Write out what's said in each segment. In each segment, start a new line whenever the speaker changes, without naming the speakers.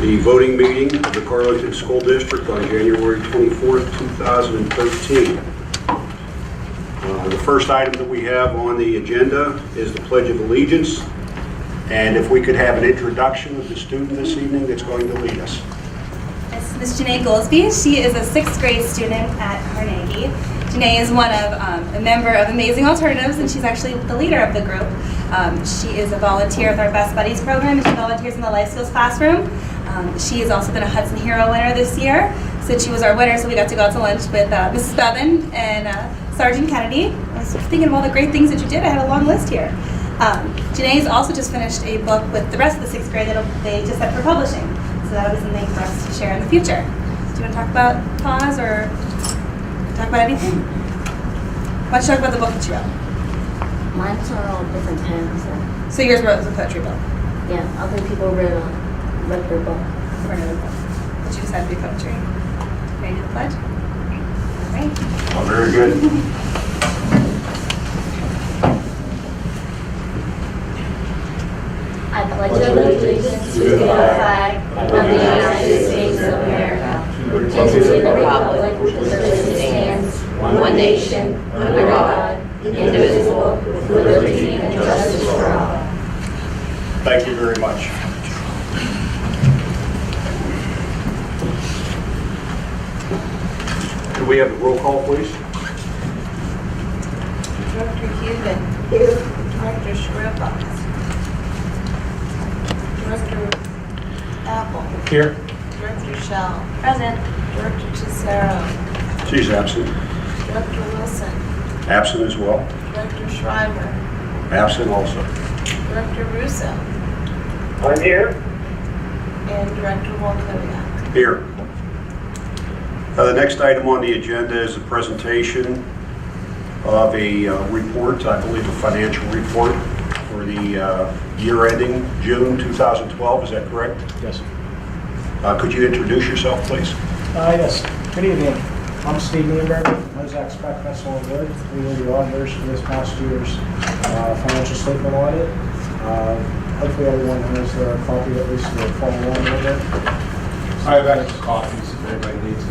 the voting meeting of the Carlynton School District on January 24th, 2013. The first item that we have on the agenda is the Pledge of Allegiance. And if we could have an introduction of the student this evening that's going to lead us.
It's Ms. Janae Goldsby. She is a 6th grade student at Carnegie. Janae is a member of Amazing Alternatives, and she's actually the leader of the group. She is a volunteer with our Best Buddies program, and she volunteers in the life skills classroom. She has also been a Hudson Hero winner this year. Since she was our winner, so we got to go out to lunch with Mrs. Bevan and Sergeant Kennedy. I was thinking of all the great things that you did. I had a long list here. Janae's also just finished a book with the rest of the 6th grade that they just set for publishing. So that'll be something for us to share in the future. Do you want to talk about pause or talk about anything? Why don't you talk about the book that you wrote?
Mine's are all different pens.
So yours was a poetry book?
Yeah, other people read their book.
Or another book. But you decided to be poetry. Ready to do the pledge? All right.
Oh, very good.
I pledge allegiance to the flag of the United States of America and to the republic for which it stands, one nation, under God, indivisible, with liberty and justice for all.
Thank you very much. Could we have a roll call, please?
Director Huben. Here. Director Shribbox. Director Apple.
Here.
Director Shell.
Present.
Director Cicero.
She's absent.
Director Wilson.
Absent as well.
Director Schreiber.
Absent also.
Director Russo.
I'm here.
And Director Wolkowiak.
Here. The next item on the agenda is a presentation of a report, I believe a financial report for the year ending June 2012. Is that correct?
Yes.
Could you introduce yourself, please?
Yes. Good evening. I'm Steve Nienberg. I expect that's all good. We were the auditors for this past year's financial statement audit. Hopefully everyone has their copy at least to follow along with it.
I have extra copies if anybody needs it.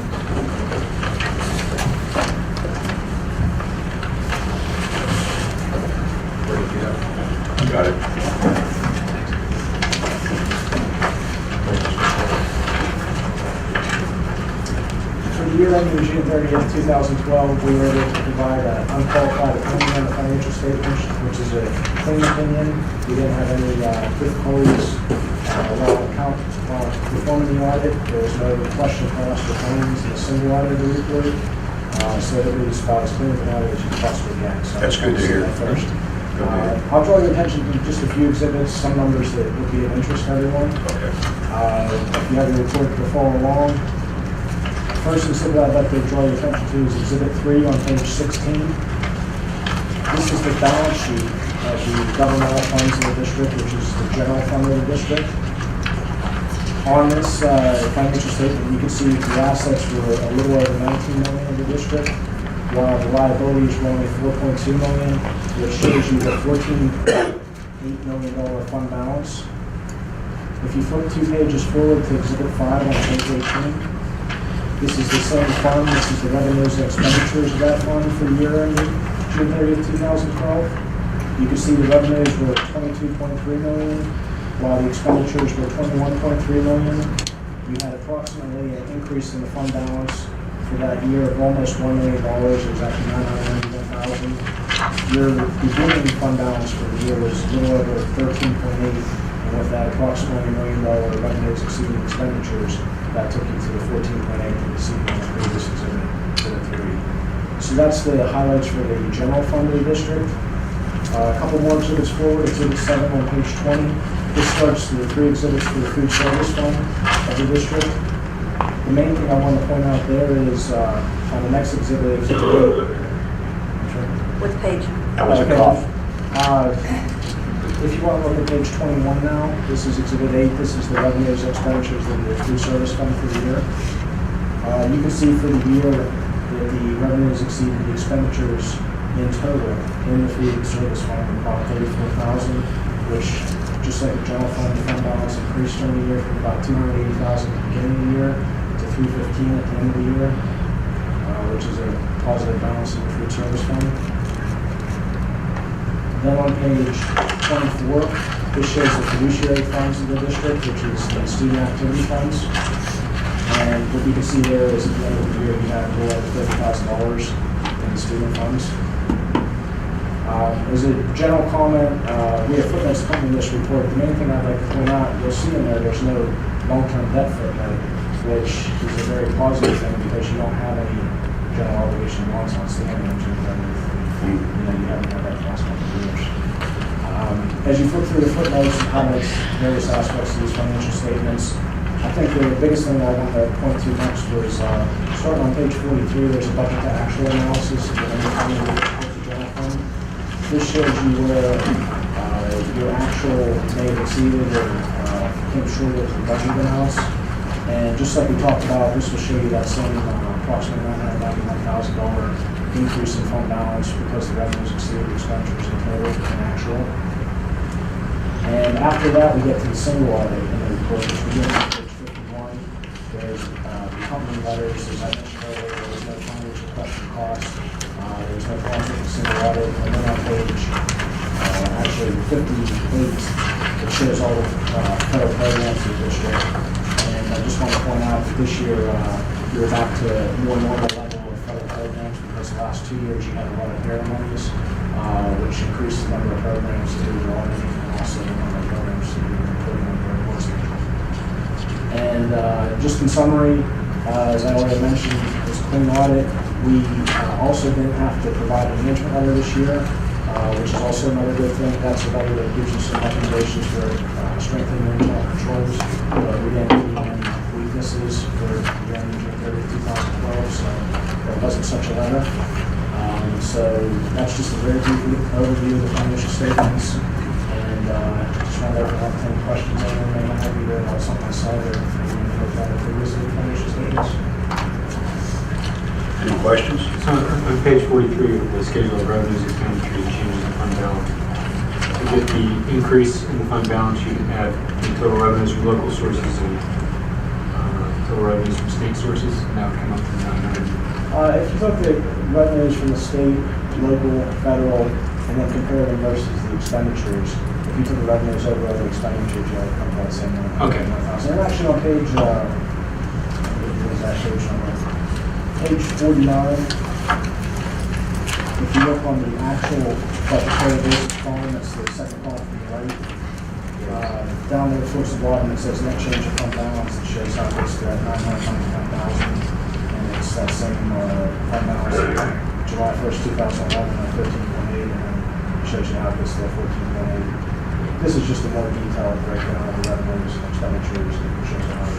Where did you have?
You got it.
For the year ending June 30th, 2012, we were able to provide an unqualified opinion on the financial statements, which is a clean opinion. We didn't have any difficulties while performing the audit. There was no question asked for claims in a single audit of the report. So it was about as clean of an audit as you possibly get. So
That's good to hear.
First. I'll draw your attention to just a few exhibits, some numbers that would be of interest to everyone.
Okay.
If you have your report to follow along. First exhibit I'd like to draw your attention to is Exhibit 3 on page 16. This is the balance sheet of the governmental funds of the district, which is the general fund of the district. On this financial statement, you can see the assets were a little over $19 million of the district, while the liabilities were only $4.2 million, which shows you the $14.8 million fund balance. If you flip 2 pages forward to Exhibit 5 on page 18, this is the same fund. This is the revenues and expenditures of that fund for the year ending June 30th, 2012. You can see the revenues were $22.3 million, while the expenditures were $21.3 million. You had approximately an increase in the fund balance for that year of almost $1 million. It was actually $991,000. Your beginning fund balance for the year was a little over $13.8 million, and with that approximately $1 million revenues exceeding expenditures, that took you to the 14.8 that you see in the previous exhibit 3. So that's the highlights for the general fund of the district. A couple more exhibits forward. Exhibit 7 on page 20. This starts the 3 exhibits for the food service fund of the district. The main thing I want to point out there is on the next exhibit, Exhibit 8.
What page?
That was a cough.
If you want to look at page 21 now, this is Exhibit 8. This is the revenues, expenditures of the food service fund for the year. You can see for the year that the revenues exceeded the expenditures in total in the food service fund, about $34,000, which Just like the general fund balance increased during the year from about $280,000 at the beginning of the year to $315,000 at the end of the year, which is a positive balance in the food service fund. Then on page 24, this shows the fiduciary funds of the district, which is the student activity funds. And what you can see there is at the end of the year, you have a little over $30,000 in the student funds. As a general comment, we have footnotes in this report. The main thing I'd like to point out, you'll see in there's no long-term debt footnote, which is a very positive thing because you don't have any general obligation bonds outstanding, which is you haven't had that for the last couple of years. As you flip through the footnotes and highlights various aspects of these financial statements, I think the biggest thing I want to point to next was starting on page 43, there's a budget to actual analysis of the underfunding of the general fund. This shows you where your actual may have exceeded or came short of the budget amounts. And just like we talked about, this will show you that same approximately $991,000 increase in fund balance because the revenues exceeded expenditures in total and actual. And after that, we get to the single audit in the report, which begins on page 51. There's the company letters, as I mentioned earlier, there was no findings or question cost. There's no conflict with single audit. And then on page, actually 58, it shows all the federal programs in the district. And I just want to point out that this year, you're back to a more normal level of federal programs because the last 2 years you had a lot of hair monies, which increased the number of programs that we were auditing and also the number of programs that we were putting on the report schedule. And just in summary, as I already mentioned, it's a clean audit. We also didn't have to provide a management letter this year, which is also another good thing. That's a letter that gives you some recommendations for strengthening your internal controls. We didn't need any weaknesses for June 30, 2012, so there wasn't such a letter. So that's just a very brief overview of the financial statements. And just wanted to have any questions on them. I'm happy to have something I said or if you looked at it previously, the financial statements.
Any questions?
So on page 43 of the schedule of revenues, expenditures, and changes in fund balance, to get the increase in the fund balance, you add the total revenues from local sources and total revenues from state sources, and that would come up to 900.
If you look at revenues from the state, local, federal, and then compare them versus the expenditures, if you took the revenues over the expenditures, you would come to that same number.
Okay.
And actually on page, what is that page number? Page 49, if you look on the actual budgetary basis column, that's the second column from the right, down there towards the bottom, it says net change of fund balance. It shows how it's at $999,000, and it's that same fund balance July 1st, 2011 at 13.8, and then it shows you how it's there 14.8. This is just a more detailed breakdown of the revenues and expenditures that shows how it's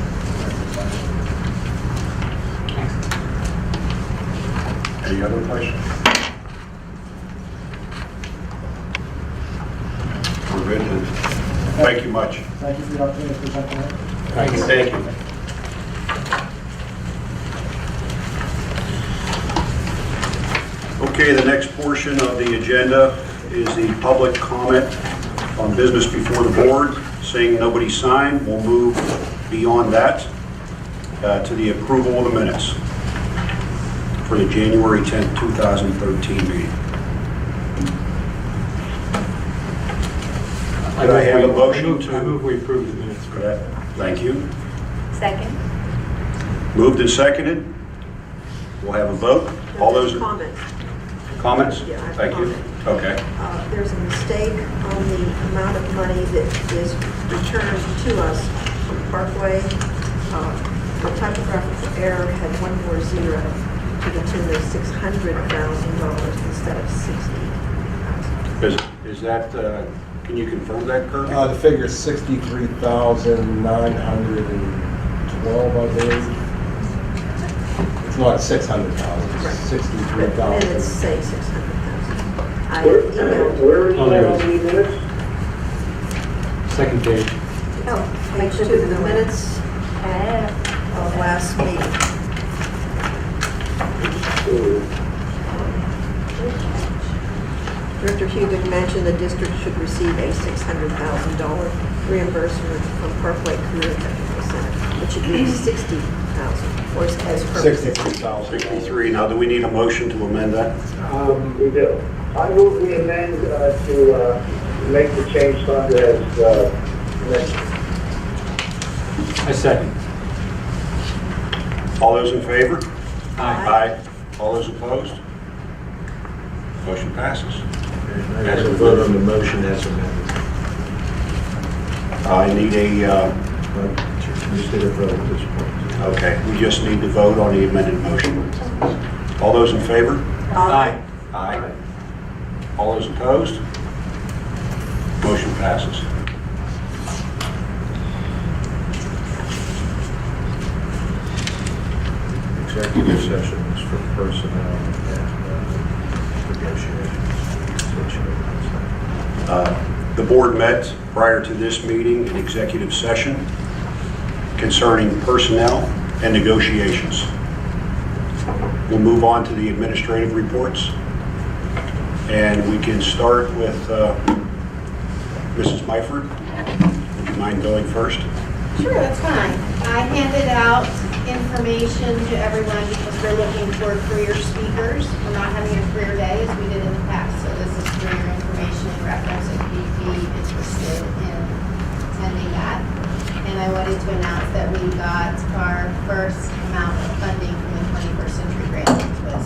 Any other questions? We're good then. Thank you much.
Thank you for the opportunity to present tonight.
Thank you. Thank you. Okay, the next portion of the agenda is the public comment on business before the board. Seeing nobody signed, we'll move beyond that to the approval of the minutes for the January 10th, 2013 meeting. Could I have a motion to...
I move we approve the minutes.
Correct. Thank you.
Second.
Moved and seconded. We'll have a vote. All those...
Comments.
Comments?
Yeah, I have a
Thank you.
comment.
Okay.
There's a mistake on the amount of money that is returned to us from Parkway. The typographical error had one more zero to the tune of $600,000 instead of $60,000.
Is that, can you confirm that, Kirk?
The figure is 63,912, I believe. It's not 600,000, it's
But
63,000.
minutes say 600,000. I emailed.
Where is
Oh, there
that
it
on the minutes?
Second page.
Oh, page 2 of the minutes of last meeting. Director Hugan mentioned the district should receive a $600,000 reimbursement from Parkway Career Technical Center, which should be $60,000, or as per.
63,000.
63. Now, do we need a motion to amend that?
We do. I move we amend to make the change fund as mentioned.
I second.
All those in favor?
Aye.
Aye. All those opposed? Motion passes.
I have to vote on the motion as amended.
I need a,
Just did a vote at this point.
okay, we just need to vote on the amended motion. All those in favor?
Aye.
Aye. All those opposed? Motion passes.
Executive session is for personnel and negotiations.
The board met prior to this meeting in executive session concerning personnel and negotiations. We'll move on to the administrative reports. And we can start with Mrs. Myford. Would you mind going first?
Sure, that's fine. I handed out information to everyone because we're looking for career speakers. We're not having a career day as we did in the past, so this is for your information and reference if you'd be interested in attending that. And I wanted to announce that we got our first amount of funding from the 21st Century Grant, which was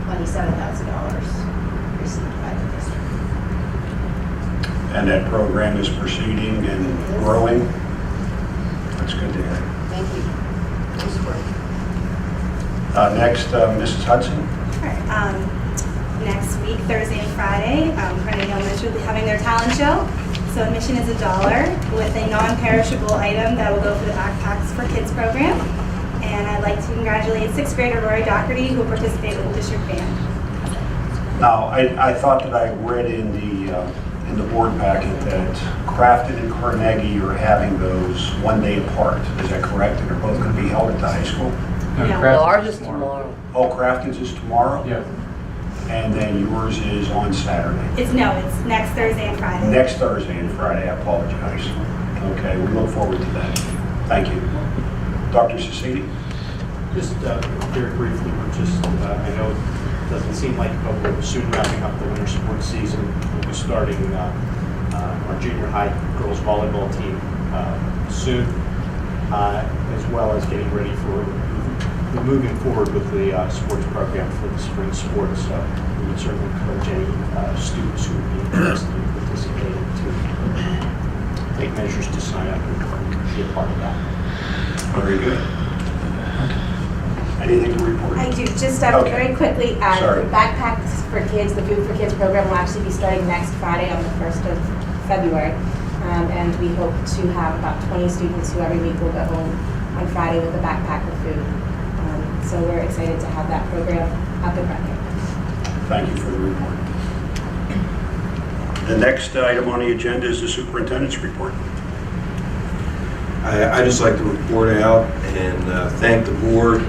$27,000 received by the district.
And that program is proceeding and growing. That's good to hear.
Thank you.
Next, Mrs. Hudson.
Sure. Next week, Thursday and Friday, Carnegie Elementary will be having their talent show. So admission is $1 with a non-perishable item that will go for the Backpacks for Kids program. And I'd like to congratulate 6th grader Rory Doherty, who will participate with the district band.
Now, I thought that I read in the board packet that Crafton and Carnegie are having those one day apart. Is that correct? And they're both going to be held at the high school?
No.
Ours is tomorrow.
Oh, Crafton's is tomorrow?
Yeah.
And then yours is on Saturday?
It's next Thursday and Friday.
Next Thursday and Friday, I apologize. Okay, we look forward to that. Thank you. Dr. Cecili?
Just very briefly, I know it doesn't seem like, but we're soon wrapping up the winter sports season. We'll be starting our junior high girls volleyball team soon, as well as getting ready for moving forward with the sports program for the spring sports. We would certainly encourage any students who would be interested in participating to take measures to sign up and be a part of that.
Very good. Anything to report?
I do, just
Okay.
very quickly,
Sorry.
the Backpacks for Kids, the Food for Kids program will actually be starting next Friday on the 1st of February. And we hope to have about 20 students who every week will go home on Friday with a backpack of food. So we're excited to have that program up and running.
Thank you for the report. The next item on the agenda is the superintendent's report.
I'd just like to report out and thank the board.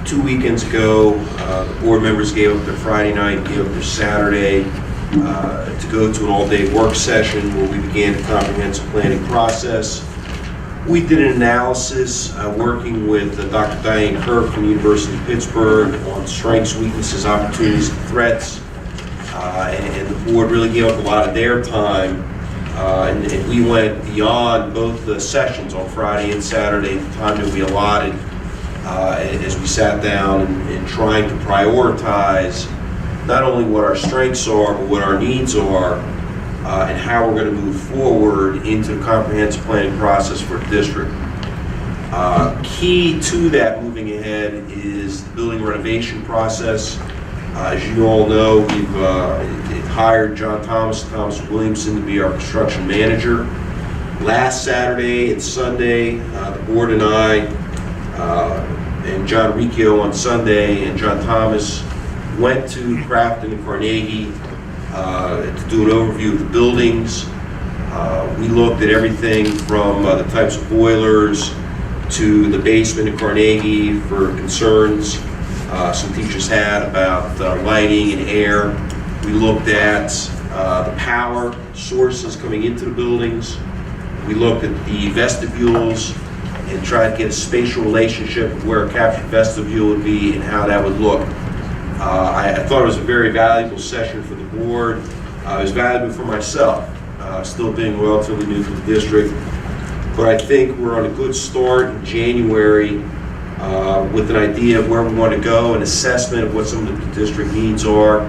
2 weekends ago, the board members gave up their Friday night, gave up their Saturday to go to an all-day work session where we began the comprehensive planning process. We did an analysis working with Dr. Diane Kirk from the University of Pittsburgh on strengths, weaknesses, opportunities, and threats. And the board really gave up a lot of their time. And we went beyond both the sessions on Friday and Saturday, the time that we allotted as we sat down and trying to prioritize not only what our strengths are, but what our needs are, and how we're going to move forward into the comprehensive planning process for the district. Key to that moving ahead is the building renovation process. As you all know, we've hired John Thomas Williamson to be our construction manager. Last Saturday and Sunday, the board and I, and John Riccio on Sunday, and John Thomas went to Crafton and Carnegie to do an overview of the buildings. We looked at everything from the types of boilers to the basement at Carnegie for concerns some teachers had about lighting and air. We looked at the power sources coming into the buildings. We looked at the vestibules and tried to get a spatial relationship of where a captured vestibule would be and how that would look. I thought it was a very valuable session for the board. It was valuable for myself, still being relatively new to the district. But I think we're on a good start in January with an idea of where we want to go, an assessment of what some of the district needs are.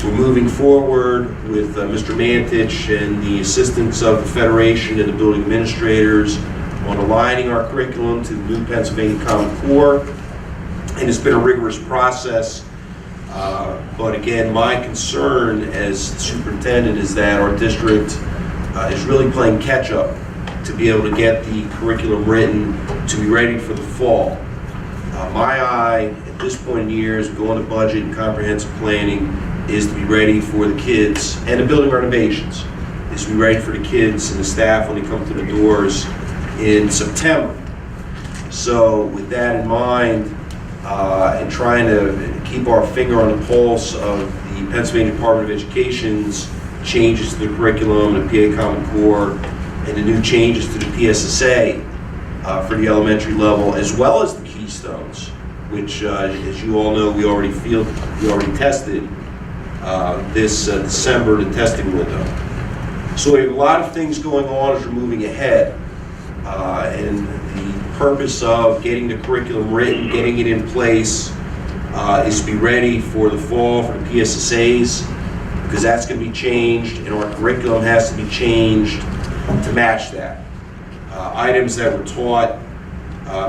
We're moving forward with Mr. Mantich and the assistance of the Federation and the building administrators on aligning our curriculum to the new Pennsylvania Common Core. And it's been a rigorous process. But again, my concern as superintendent is that our district is really playing catch up to be able to get the curriculum written to be ready for the fall. My eye at this point in the year as we go into budget and comprehensive planning is to be ready for the kids and the building renovations, is to be ready for the kids and the staff when they come to the doors in September. So with that in mind, and trying to keep our finger on the pulse of the Pennsylvania Department of Education's changes to the curriculum, the PA Common Core, and the new changes to the PSSA for the elementary level, as well as the Keystones, which, as you all know, we already tested this December, the testing window. So we have a lot of things going on as we're moving ahead, and the purpose of getting the curriculum written, getting it in place, is to be ready for the fall for the PSSAs, because that's going to be changed, and our curriculum has to be changed to match that. Items that were taught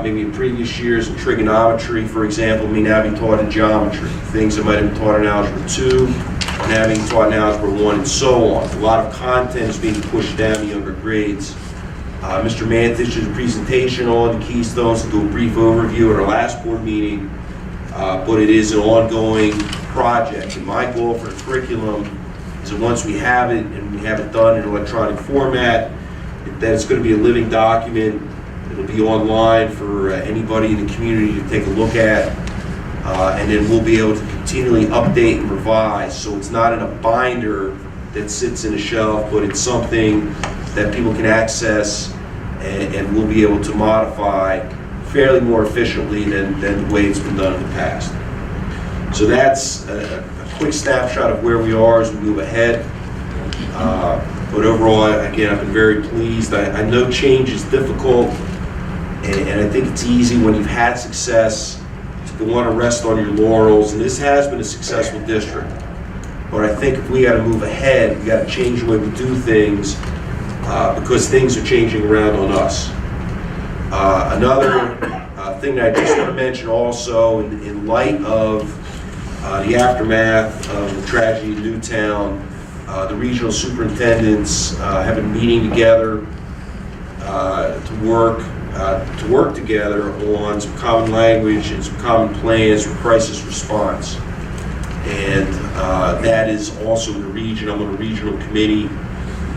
maybe in previous years in trigonometry, for example, may now be taught in geometry. Things that might have been taught in Algebra 2 are now being taught in Algebra 1 and so on. A lot of content is being pushed down to younger grades. Mr. Mantich did a presentation on the Keystones to do a brief overview at our last board meeting, but it is an ongoing project. And my goal for the curriculum is that once we have it and we have it done in electronic format, that it's going to be a living document. It'll be online for anybody in the community to take a look at, and then we'll be able to continually update and revise. So it's not in a binder that sits in a shelf, but it's something that people can access and we'll be able to modify fairly more efficiently than the way it's been done in the past. So that's a quick snapshot of where we are as we move ahead. But overall, again, I've been very pleased. I know change is difficult, and I think it's easy when you've had success to want to rest on your laurels, and this has been a successful district. But I think if we got to move ahead, we got to change the way we do things, because things are changing around on us. Another thing that I just want to mention also, in light of the aftermath of the tragedy in Newtown, the regional superintendents have been meeting together to work together on some common language and some common plans for crisis response. And that is also in the region. I'm on a regional committee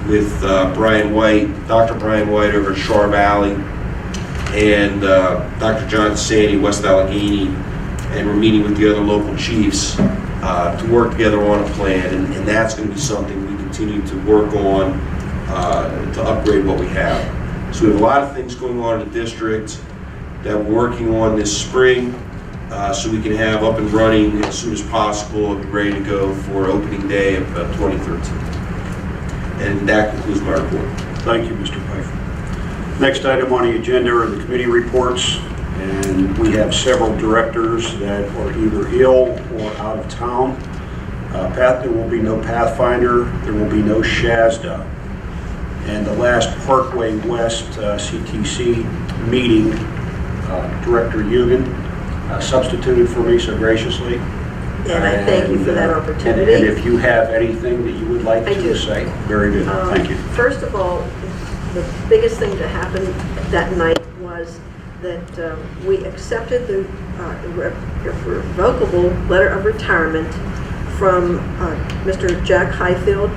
with Brian White, Dr. Brian White over at Shar Valley, and Dr. John Sandy, West Allegheny, and we're meeting with the other local chiefs to work together on a plan, and that's going to be something we continue to work on to upgrade what we have. So we have a lot of things going on in the district that we're working on this spring, so we can have up and running as soon as possible and be ready to go for opening day of 2013. And that concludes my report.
Thank you, Mr. Pfeiffer. Next item on the agenda are the committee reports, and we have several directors that are either ill or out of town. There will be no Pathfinder, there will be no Shazda. And the last Parkway West CTC meeting, Director Eugen substituted for me so graciously.
And I thank you for that opportunity.
And if you have anything that you would like to say, very good. Thank you.
First of all, the biggest thing that happened that night was that we accepted the revocable letter of retirement from Mr. Jack Highfield.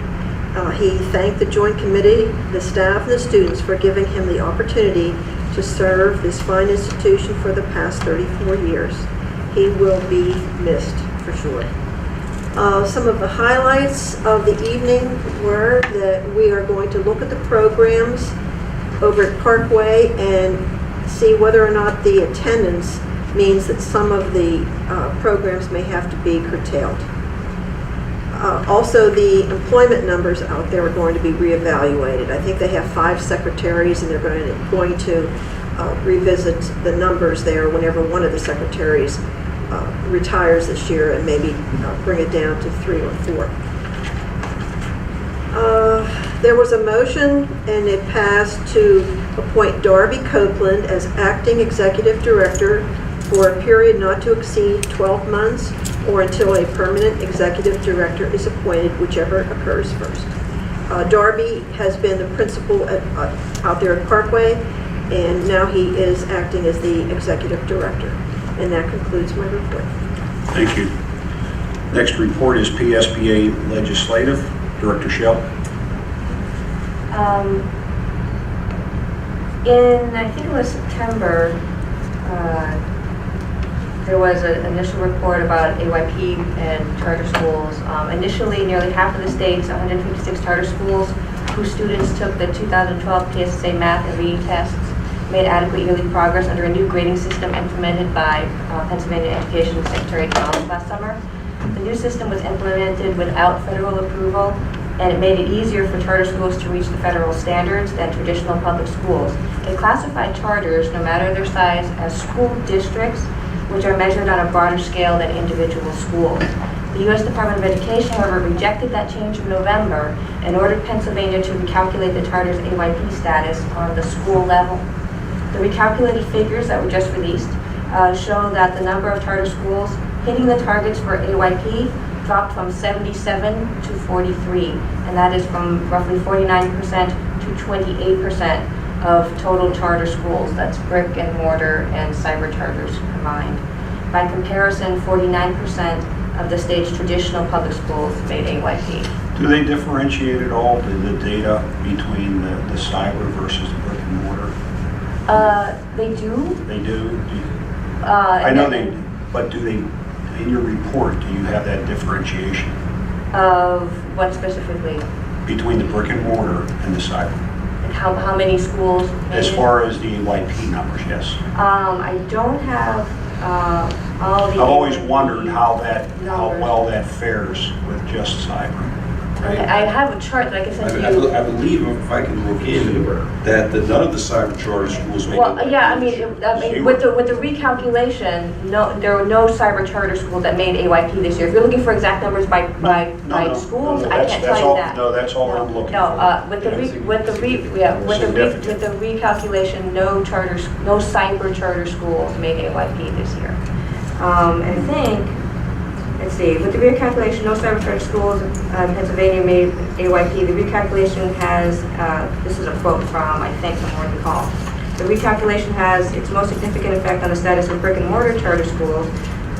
He thanked the Joint Committee, the staff, and the students for giving him the opportunity to serve this fine institution for the past 34 years. He will be missed, for sure. Some of the highlights of the evening were that we are going to look at the programs over at Parkway and see whether or not the attendance means that some of the programs may have to be curtailed. Also, the employment numbers out there are going to be reevaluated. I think they have 5 secretaries, and they're going to revisit the numbers there whenever one of the secretaries retires this year, and maybe bring it down to 3 or 4. There was a motion, and it passed, to appoint Darby Copeland as acting executive director for a period not to exceed 12 months or until a permanent executive director is appointed, whichever occurs first. Darby has been the principal out there at Parkway, and now he is acting as the executive director. And that concludes my report.
Thank you. Next report is PSBA Legislative. Director Shell.
I think it was September, there was an initial report about AYP and charter schools. Initially, nearly half of the state's 156 charter schools whose students took the 2012 PSSA math and reading tests made adequate yearly progress under a new grading system implemented by Pennsylvania Education Secretary Collins last summer. The new system was implemented without federal approval, and it made it easier for charter schools to reach the federal standards than traditional public schools. It classified charters, no matter their size, as school districts, which are measured on a broader scale than individual schools. The U.S. Department of Education, however, rejected that change in November and ordered Pennsylvania to recalculate the charter's AYP status on the school level. The recalculated figures that were just released show that the number of charter schools hitting the targets for AYP dropped from 77 to 43, and that is from roughly 49% to 28% of total charter schools. That's brick and mortar and cyber charters combined. By comparison, 49% of the state's traditional public schools made AYP.
Do they differentiate at all the data between the cyber versus the brick and mortar?
They do.
They do? I know they, but do they, in your report, do you have that differentiation?
Of what specifically?
Between the brick and mortar and the cyber?
And how many schools?
As far as the AYP numbers, yes.
I don't have all the...
I've always wondered how well that fares with just cyber.
Okay, I have a chart that I can send to you.
I believe, if I can look in, that none of the cyber charter schools make
Well,
AYP.
yeah, I mean, with the recalculation, no, there were no cyber charter schools that made AYP this year. If you're looking for exact numbers by schools, I can't tell you that.
No, that's all I'm looking for.
No, with the recalculation, no cyber charter schools made AYP this year. I think. Let's see, with the recalculation, no cyber charter schools in Pennsylvania made AYP. The recalculation has, this is a quote from, I think, the Morton Call. The recalculation has its most significant effect on the status of brick and mortar charter schools,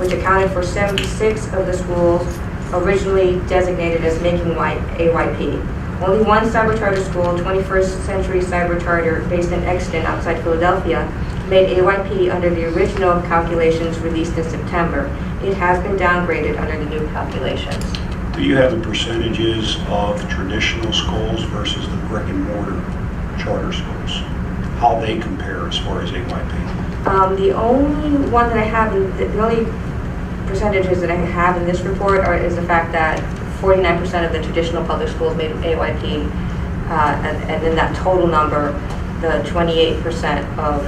which accounted for 76 of the schools originally designated as making AYP. Only one cyber charter school, 21st Century Cyber Charter, based in Exton outside Philadelphia, made AYP under the original calculations released in September. It has been downgraded under the new calculations.
Do you have the percentages of traditional schools versus the brick and mortar charter schools? How they compare as far as AYP?
The only one that I have, the only percentages that I have in this report is the fact that 49% of the traditional public schools made AYP, and then that total number, the 28% of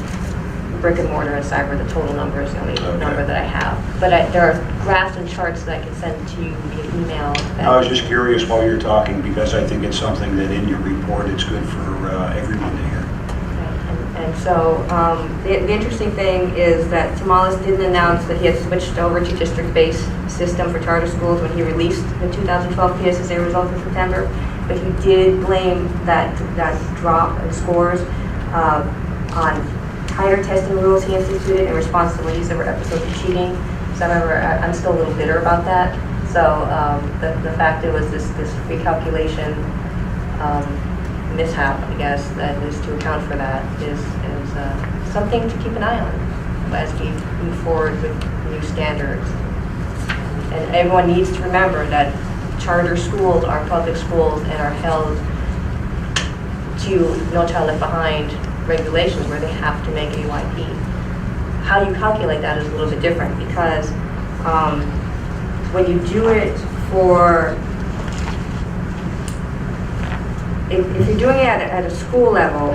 brick and mortar and cyber, the total number is the only number that I have. But there are graphs and charts that I can send to you via email.
I was just curious while you're talking, because I think it's something that in your report it's good for everyone to hear.
And so the interesting thing is that Tamales didn't announce that he had switched over to district-based system for charter schools when he released the 2012 PSSA results in September, but he did blame that drop in scores on higher testing rules he instituted in response to ladies that were episodes of cheating. So I'm still a little bitter about that. So the fact it was this recalculation mishap, I guess, that is to account for that is something to keep an eye on as we move forward with new standards. And everyone needs to remember that charter schools are public schools and are held to No Child Left Behind regulations where they have to make AYP. How you calculate that is a little bit different because when you do it for, if you're doing it at a school level,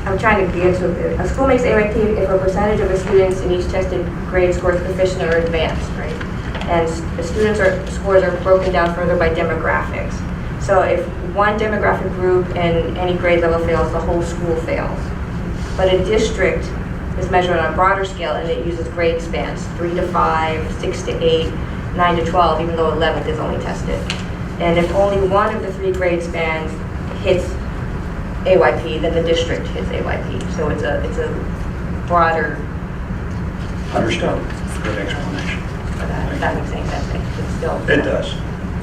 I'm trying to get into it. A school makes AYP if a percentage of the students in each tested grade scores proficient or advanced, right? And the scores are broken down further by demographics. So if one demographic group in any grade level fails, the whole school fails. But a district is measured on a broader scale and it uses grade spans, 3 to 5, 6 to 8, 9 to 12, even though 11th is only tested. And if only one of the 3 grade spans hits AYP, then the district hits AYP. So it's a broader.
Understood. Good explanation.
If that makes any sense. It's still.
It does.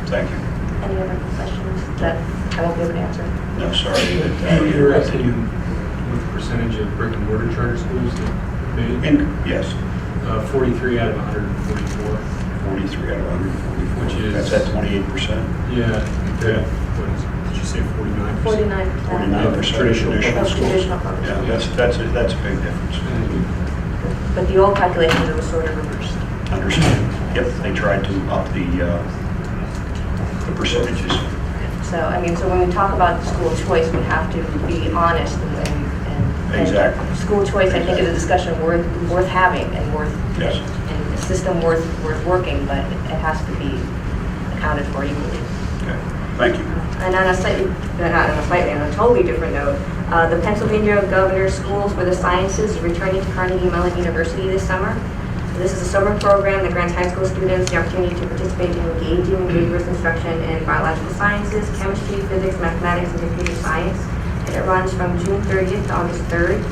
Thank you.
Any other questions that I won't be able to answer?
No, sorry.
You're asking what percentage of brick and mortar charter schools that made?
Yes,
43 out of 144.
43 out of 144.
Which is-
That's at 28%.
Yeah, compared to, what is it, did you say 49%?
49%.
49%
Traditional
traditional
Of
schools.
traditional public
Yeah,
schools.
that's a big difference.
But the old calculations it was sort of reversed.
Understand. Yep, they tried to up the percentages.
So, I mean, so when we talk about school choice, we have to be honest and
Exactly.
school choice, I think, is a discussion worth having and
Yes.
and a system worth working, but it has to be accounted for equally.
Okay. Thank you.
And on a totally different note, the Pennsylvania Governor's Schools for the Sciences is returning to Carnegie Mellon University this summer. This is a summer program that grants high school students the opportunity to participate in engaging rigorous instruction in biological sciences, chemistry, physics, mathematics, and computer science. And it runs from June 30th to August 3rd.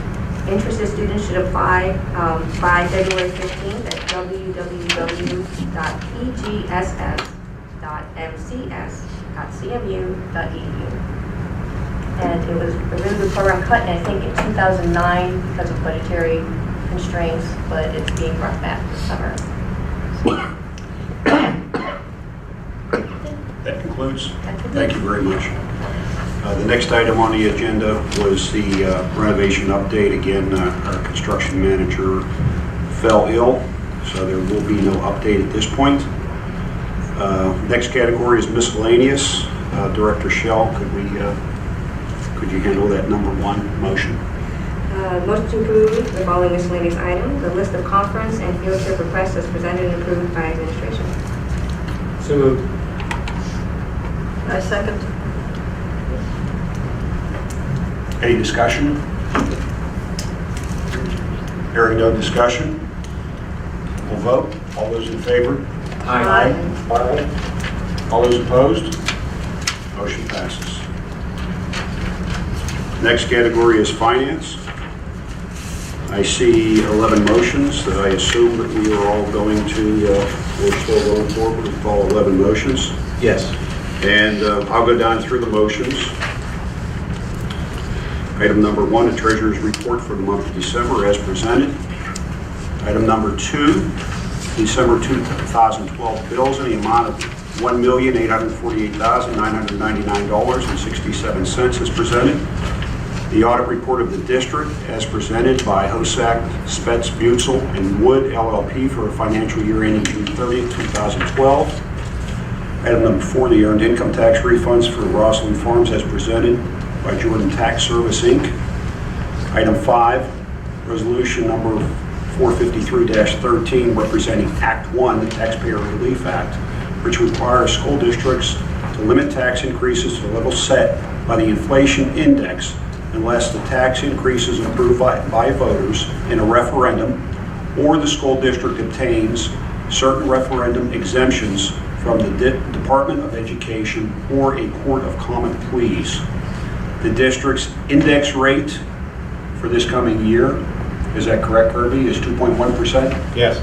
Interested students should apply by February 15th at www.pgss.mcs.cmu.edu. And it was a really good program, cut I think in 2009 because of budgetary constraints, but it's being brought back this summer.
That concludes. Thank you very much. The next item on the agenda was the renovation update. Again, our construction manager fell ill, so there will be no update at this point. Next category is miscellaneous. Director Shell, could you handle that number 1 motion?
Motion to approve the following miscellaneous items: the list of conference and field trip requests as presented and approved by administration.
So moved.
I second.
Any discussion? Hearing no discussion, we'll vote. All those in favor?
Aye.
All those opposed? Motion passes. Next category is finance. I see 11 motions that I assume that we are all going to, we're still going forward with all 11 motions.
Yes.
And I'll go down through the motions. Item number 1, the treasurer's report for the month of December as presented. Item number 2, December 2012 bills in the amount of $1,848,999.67 as presented. The audit report of the district as presented by Hosack, Spetz, Butzel, and Wood LLP for a financial year ending June 30th, 2012. Item number 4, the earned income tax refunds for Roslyn Farms as presented by Jordan Tax Service, Inc. Item 5, resolution number 453-13 representing Act 1, the Taxpayer Relief Act, which requires school districts to limit tax increases to the level set by the inflation index unless the tax increase is approved by voters in a referendum or the school district obtains certain referendum exemptions from the Department of Education or a court of common pleas. The district's index rate for this coming year, is that correct, Kirby, is 2.1%?
Yes.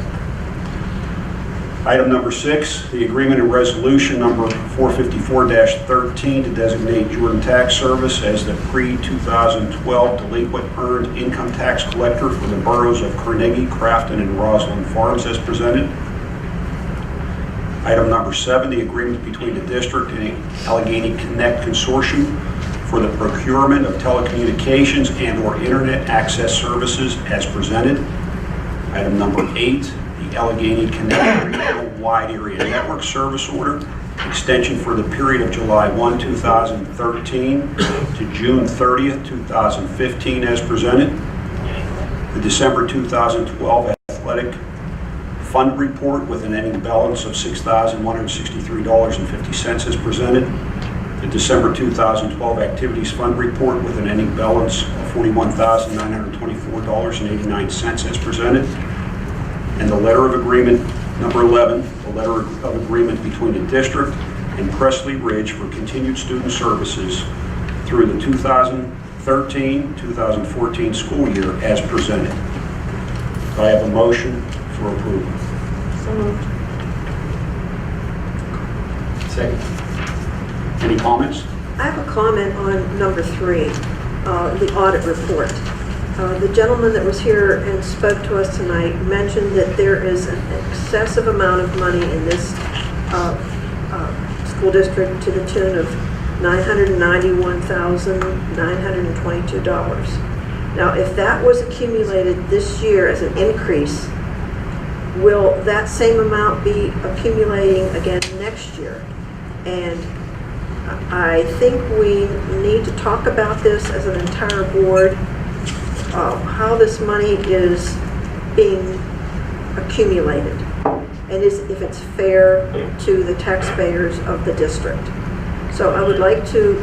Item number 6, the agreement and resolution number 454-13 to designate Jordan Tax Service as the pre-2012 delinquent earned income tax collector for the boroughs of Carnegie, Crafton, and Roslyn Farms as presented. Item number 7, the agreement between the district and Allegheny Connect Consortium for the procurement of telecommunications and/or internet access services as presented. Item number 8, the Allegheny Connect Regional Wide Area Network Service Order, extension for the period of July 1, 2013 to June 30th, 2015 as presented. The December 2012 Athletic Fund Report with an ending balance of $6,163.50 as presented. The December 2012 Activities Fund Report with an ending balance of $41,924.89 as presented. And the letter of agreement, number 11, the letter of agreement between the district and Presley Ridge for continued student services through the 2013-2014 school year as presented. Do I have a motion for approval?
So moved.
Second.
Any comments?
I have a comment on number 3, the audit report. The gentleman that was here and spoke to us tonight mentioned that there is an excessive amount of money in this school district to the tune of $991,922. Now, if that was accumulated this year as an increase, will that same amount be accumulating again next year? And I think we need to talk about this as an entire board, how this money is being accumulated, and if it's fair to the taxpayers of the district. So I would like to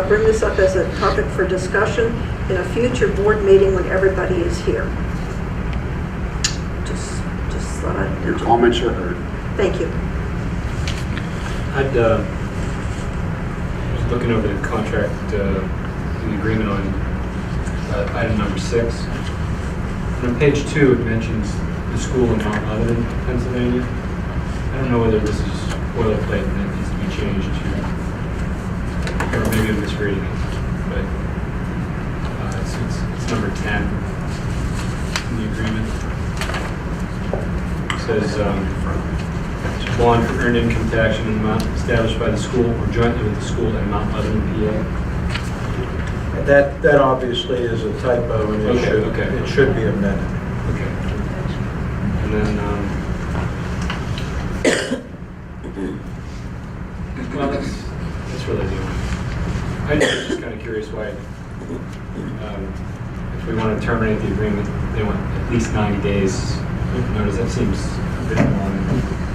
bring this up as a topic for discussion in a future board meeting when everybody is here. Just thought I'd
Your
mention.
comments are heard.
Thank you.
I was looking over the contract, the agreement on item number 6. And on page 2, it mentions the school in Mount Lebanon, Pennsylvania. I don't know whether this is boilerplate and it needs to be changed to, or maybe I'm misreading it, but it's number 10 in the agreement. It says, bond for earned income tax in an amount established by the school or jointly with the school at Mount Lebanon, PA.
That obviously is a typo, and it should be amended.
Okay. And then, well, that's really the only. I'm just kind of curious why, if we want to terminate the agreement, they want at least 90 days. Notice that seems a bit long.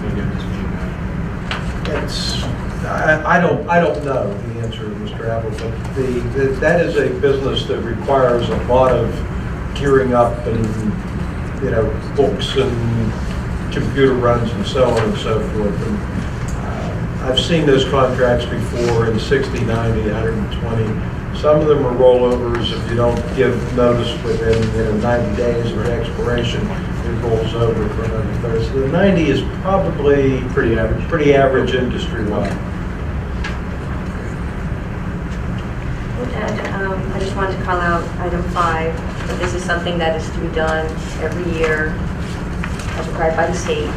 Maybe I'm just being
I don't know the answer, Mr. Apple, but that is a business that requires a lot of gearing up and, books and computer runs and so on and so forth. And I've seen those contracts before in 60, 90, 120. Some of them are rollovers. If you don't give notice within 90 days of expiration, it rolls over for another 30. So the 90 is probably pretty average industry-wide.
And I just wanted to call out item 5, that this is something that is to be done every year as required by the state.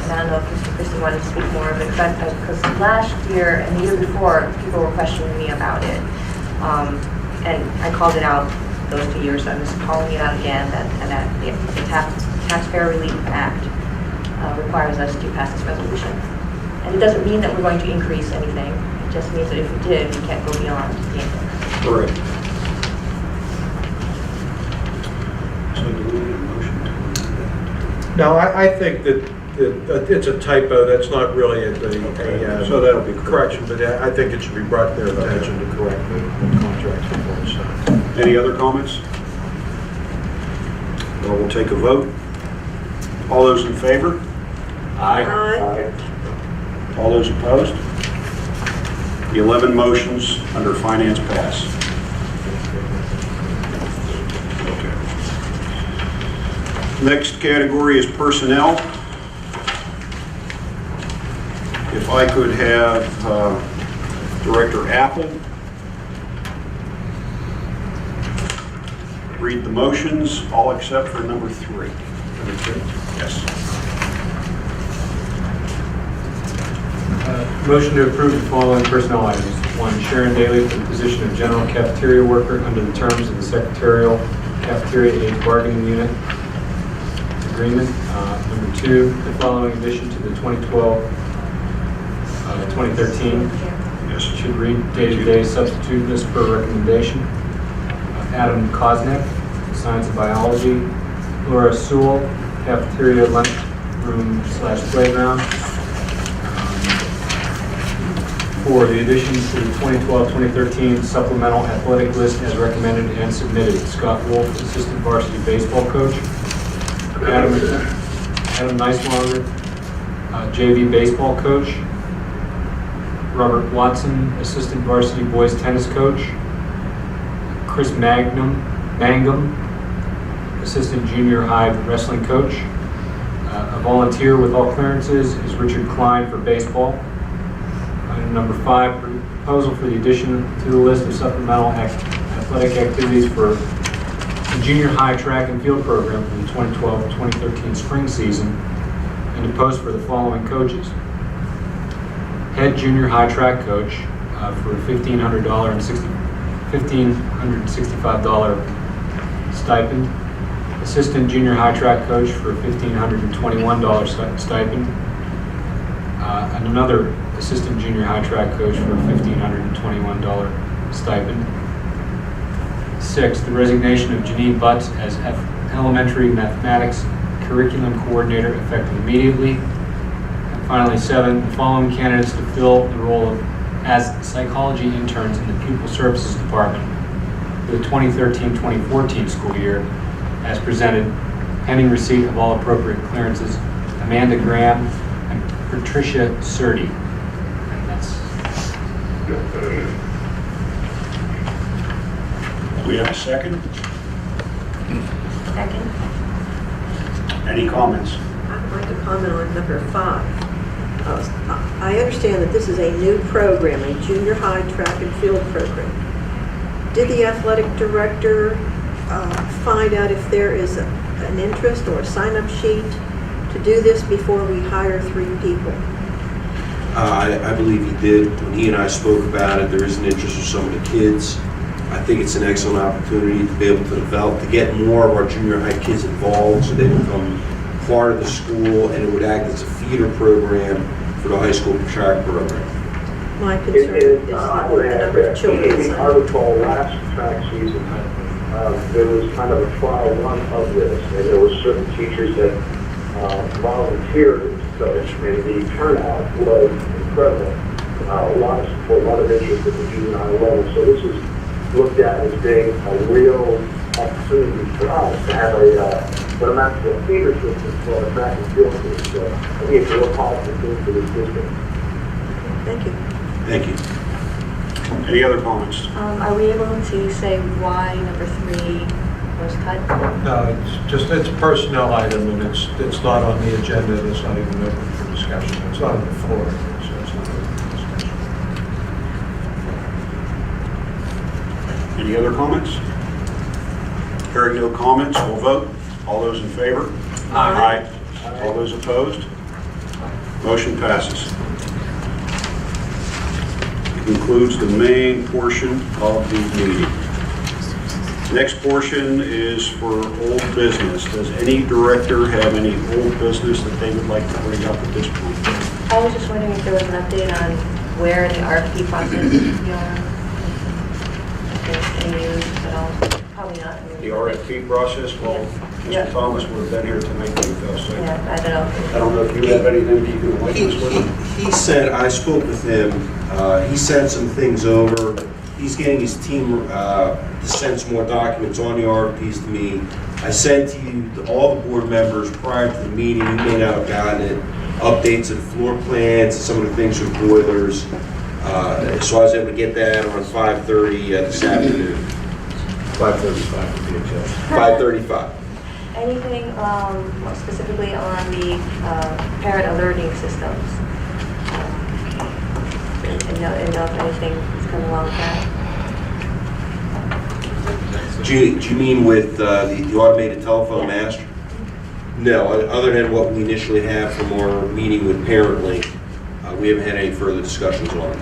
And I don't know if Mr. Christie wanted to speak more of it, but because last year and the year before, people were questioning me about it. And I called it out those 2 years, so I'm just calling it out again, that the Taxpayer Relief Act requires us to pass this resolution. And it doesn't mean that we're going to increase anything. It just means that if we did, we can't go beyond the increase.
Correct. So do we need a motion to amend that?
No, I think that it's a typo. That's not really a
So that'll be
correction, but I think it should be brought to their attention to correct the contracts before it's signed.
Any other comments? Well, we'll take a vote. All those in favor?
Aye.
All those opposed? The 11 motions under finance pass. Okay. Next category is personnel. If I could have Director Apple read the motions, all except for number 3.
Number 3.
Yes.
Motion to approve the following personnel items. 1, Sharon Daly for the position of general cafeteria worker under the terms of the secretarial cafeteria aid bargaining unit agreement. Number 2, the following addition to the 2012-2013
Yes.
should read day-to-day substitute list per recommendation. Adam Kosnick, science and biology. Laura Sewell, cafeteria lunchroom / playground. 4, the addition to the 2012-2013 supplemental athletic list as recommended and submitted. Scott Wolf, assistant varsity baseball coach. Adam Neiswanger, JV baseball coach. Robert Watson, assistant varsity boys tennis coach. Chris Mangum, assistant junior high wrestling coach. A volunteer with all clearances is Richard Klein for baseball. Item number 5, proposal for the addition to the list of supplemental athletic activities for the junior high track and field program for the 2012-2013 spring season, and to post for the following coaches. Head junior high track coach for $1,565 stipend. Assistant junior high track coach for $1,521 stipend. And another assistant junior high track coach for a $1,521 stipend. 6, the resignation of Janine Butts as elementary mathematics curriculum coordinator effective immediately. And finally, 7, the following candidates to fill the role of as psychology interns in the pupil services department for the 2013-2014 school year as presented, pending receipt of all appropriate clearances. Amanda Graham and Patricia Surdy. And that's
We have a second.
Second.
Any comments?
I'd like to comment on number 5. I understand that this is a new program, a junior high track and field program. Did the athletic director find out if there is an interest or a sign-up sheet to do this before we hire 3 people?
I believe he did. When he and I spoke about it, there is an interest for some of the kids. I think it's an excellent opportunity to be able to develop, to get more of our junior high kids involved so they become part of the school, and it would act as a feeder program for the high school track program.
My concern is the number of children.
I recall last track season, there was kind of a trial run of this, and there were certain teachers that volunteered to coach, and the turnout was incredible. A lot of support, a lot of interest at the junior high level. So this is looked at as being a real opportunity for us to have what amounts to a feeder system for a track and field team. So I think it's a real positive thing for this district.
Thank you.
Thank you.
Any other comments?
Are we able to say why number 3 was cut?
No, it's a personnel item, and it's not on the agenda, and it's not even open for discussion. It's not on the floor, so it's not open for discussion.
Any other comments? Hearing no comments, we'll vote. All those in favor? Aye. All those opposed? Motion passes. Concludes the main portion of the meeting. Next portion is for old business. Does any director have any old business that they would like to bring up at this point?
I was just wondering if there was an update on where in the RFP process you are. If there's any news at all. Probably not.
The RFP process, well,
Yeah.
Mr. Thomas would have been here tonight, so
Yeah, I don't know.
I don't know if you have anything you can like this with.
He said, I spoke with him, he sent some things over. He's getting his team to send some more documents on the RFPs to me. I sent to you, to all the board members prior to the meeting, you may not have gotten it, updates of floor plans, and some of the things with boilers. So I was able to get that on 5:30 this afternoon.
5:35 to be exact.
5:35.
Anything specifically on the parent alerting systems? and know if anything is coming along with that.
Do you mean with the automated telephone
Yeah.
master? No, other than what we initially had from our meeting with Parent-Link, we haven't had any further discussions on it.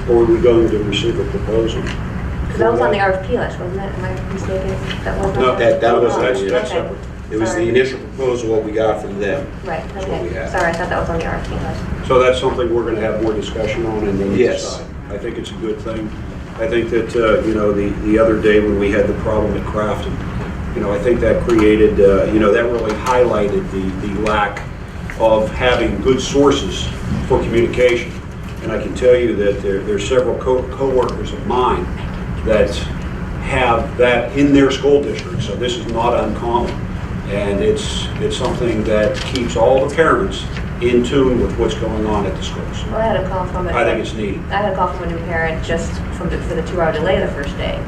Or are we going to receive a proposal?
Because that was on the RFP list, wasn't it? Am I mistaken? That was
No, that was,
Oh,
that's
okay.
separate. It was the
Sorry.
initial proposal, what we got from them.
Right,
That's what we
okay.
have.
Sorry, I thought that was on the RFP list.
So that's something we're going to have more discussion on and then
Yes.
decide. I think it's a good thing. I think that, the other day when we had the problem at Crafton, I think that created, that really highlighted the lack of having good sources for communication. And I can tell you that there's several coworkers of mine that have that in their school district, so this is not uncommon. And it's something that keeps all the parents in tune with what's going on at the schools.
Well, I had a call from
I think it's neat.
I had a call from a new parent just for the 2-hour delay the first day.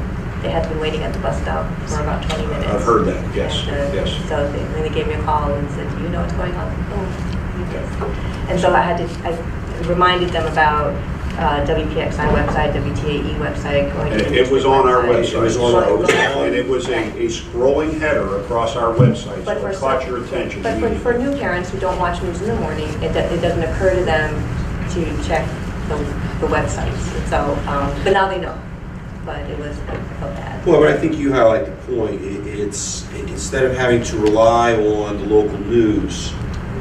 They had been waiting at the bus stop for about 20 minutes.
I've heard that, yes,
And,
yes.
So they gave me a call and said, "Do you know what's going on?" Oh, yes. And so I reminded them about WPXI website, WTAE website. Going to
It was on our website.
It was on our
website. And it was a scrolling header across our website, so
But for
it caught
some-
your attention.
But for new parents who don't watch news in the morning, it doesn't occur to them to check the websites. So, but now they know. But I felt bad.
Well, but I think you highlight the point. It's instead of having to rely on the local news,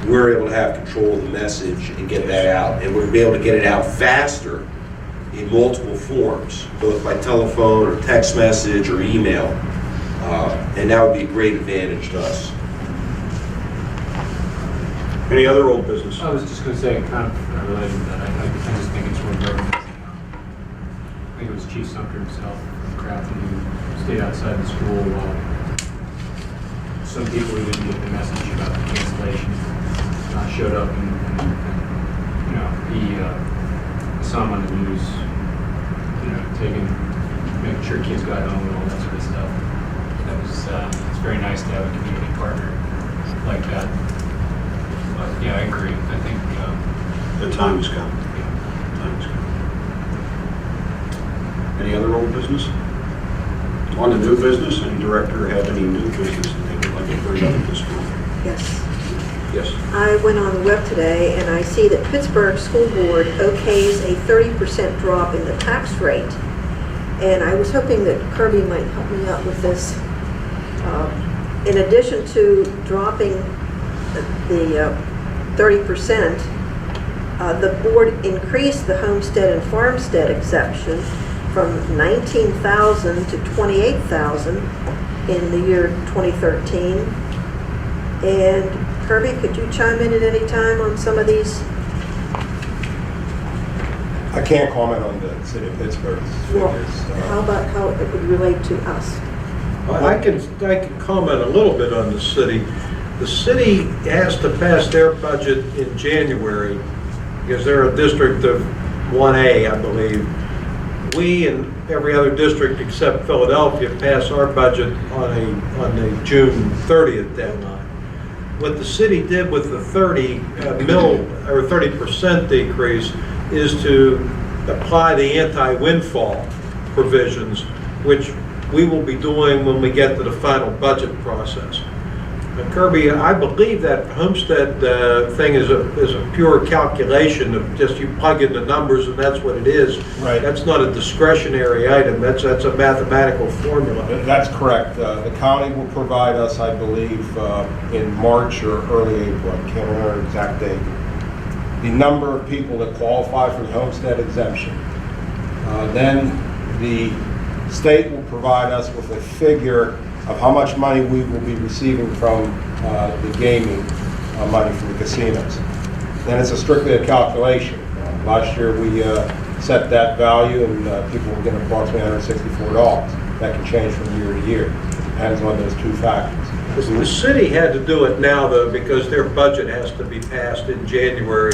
we're able to have control of the message and get that out. And we're able to get it out faster in multiple forms, both by telephone or text message or email. And that would be a great advantage to us.
Any other old business?
I was just going to say, kind of related to that, I just think it's worth recognizing. I think it was Chief Sumter himself from Crafton who stayed outside the school while some people who didn't get the message about the cancellation showed up and he saw him on the news, making sure kids got home and all that sort of stuff. That was, it's very nice to have a community partner like that. But yeah, I agree. I think,
The time has come.
yeah.
Time has come. Any other old business? On the new business, any director have any new business that they would like to bring up at this point?
Yes.
Yes.
I went on the web today and I see that Pittsburgh School Board okays a 30% drop in the tax rate. And I was hoping that Kirby might help me out with this. In addition to dropping the 30%, the board increased the homestead and farmstead exemption from $19,000 to $28,000 in the year 2013. And Kirby, could you chime in at any time on some of these?
I can't comment on the city of Pittsburgh's
Well,
figures.
how about how it would relate to us?
I can comment a little bit on the city. The city has to pass their budget in January because they're a district of 1A, I believe. We and every other district except Philadelphia pass our budget on the June 30th deadline. What the city did with the 30% decrease is to apply the anti-windfall provisions, which we will be doing when we get to the final budget process. Now, Kirby, I believe that homestead thing is a pure calculation of just you plug in the numbers and that's what it is.
Right.
That's not a discretionary item. That's a mathematical formula.
That's correct. The county will provide us, I believe, in March or early April, I can't remember the exact date, the number of people that qualify for the homestead exemption. Then the state will provide us with a figure of how much money we will be receiving from the gaming money from the casinos. Then it's strictly a calculation. Last year we set that value and people were getting approximately $164. That can change from year to year. It depends on those two factors.
The city had to do it now, though, because their budget has to be passed in January.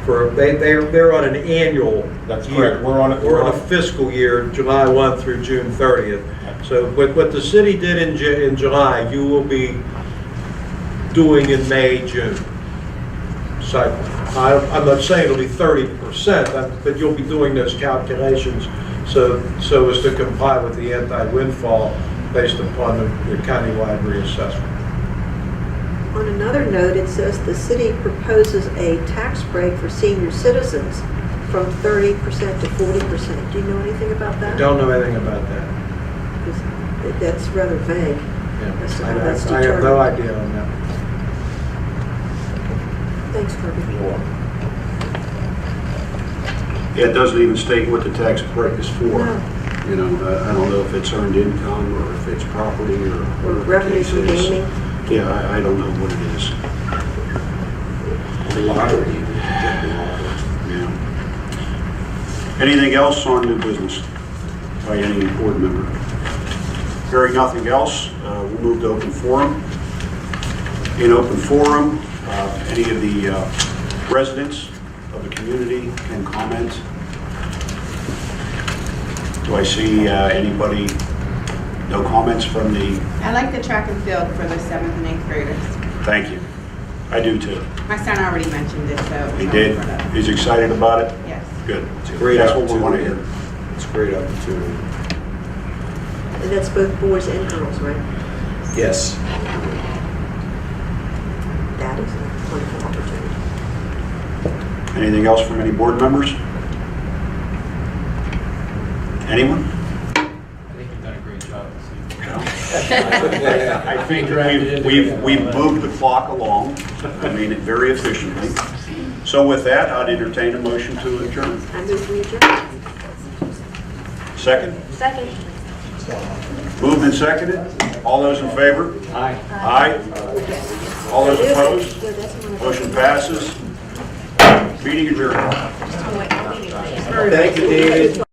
They're on an annual.
That's
year.
correct. We're on
a fiscal year, July 1 through June 30th. So what the city did in July, you will be doing in May, June. cycle. I'm not saying it'll be 30%, but you'll be doing those calculations so as to comply with the anti-windfall based upon the countywide reassessment.
On another note, it says the city proposes a tax break for senior citizens from 30% to 40%. Do you know anything about that?
Don't know anything about that.
That's rather vague.
Yeah.
As to how that's
I have no
determined.
idea on that.
Thanks, Kirby.
It doesn't even state what the tax break is for.
No.
You know, I don't know if it's earned income or if it's property or
Or
whatever the
revenue
case
from
is.
gaming.
Yeah, I don't know what it is.
The lottery,
Yeah. Anything else on new business by any board member? Hearing nothing else, we'll move to open forum. In open forum, any of the residents of the community can comment. Do I see anybody? No comments from the,
I like the track and field for the 7th and 8th graders.
thank you. I do too.
My son already mentioned it, so. it was
He
all
did?
brought up.
He's excited about it?
Yes.
Good.
It's a great
That's what we want to
opportunity.
hear.
It's a great opportunity.
And that's both boys and girls, right?
Yes.
That is a wonderful opportunity.
Anything else from any board members? Anyone?
I think you've done a great job this evening.
I think we've moved the clock along, I mean, very efficiently. So with that, I'd entertain a motion to adjourn.
I move we adjourn.
Second?
Second.
Moved and seconded. All those in favor?
Aye.
Aye. All those opposed?
Yeah, that's one of the-
Motion passes. Meeting adjourned.
Thank you, David.